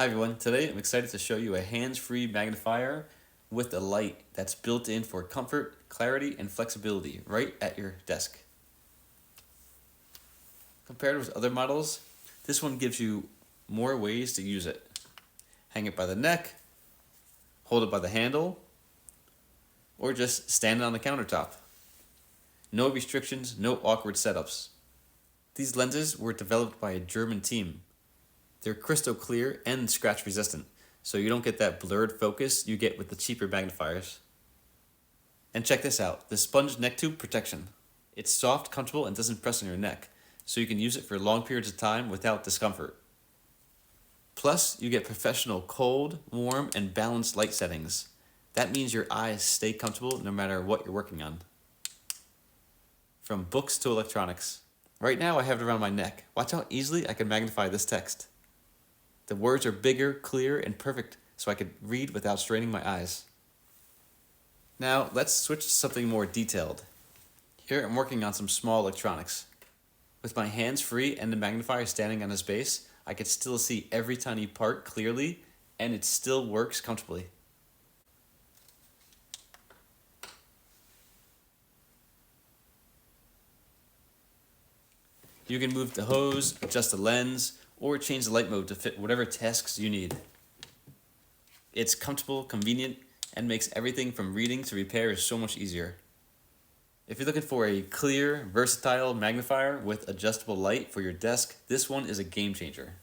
Hi everyone, today I'm excited to show you a hands-free magnifier with a light that's built in for comfort, clarity, and flexibility right at your desk. Compared with other models, this one gives you more ways to use it. Hang it by the neck, hold it by the handle, or just stand it on the countertop. No restrictions, no awkward setups. These lenses were developed by a German team. They're crystal clear and scratch resistant, so you don't get that blurred focus you get with the cheaper magnifiers. And check this out, the sponge neck tube protection. It's soft, comfortable, and doesn't press on your neck, so you can use it for long periods of time without discomfort. Plus, you get professional cold, warm, and balanced light settings. That means your eyes stay comfortable no matter what you're working on. From books to electronics. Right now I have it around my neck. Watch how easily I can magnify this text. The words are bigger, clear, and perfect, so I could read without straining my eyes. Now, let's switch to something more detailed. Here I'm working on some small electronics. With my hands free and the magnifier standing on its base, I can still see every tiny part clearly, and it still works comfortably. You can move the hose, adjust the lens, or change the light mode to fit whatever tasks you need. It's comfortable, convenient, and makes everything from reading to repair so much easier. If you're looking for a clear, versatile magnifier with adjustable light for your desk, this one is a game changer.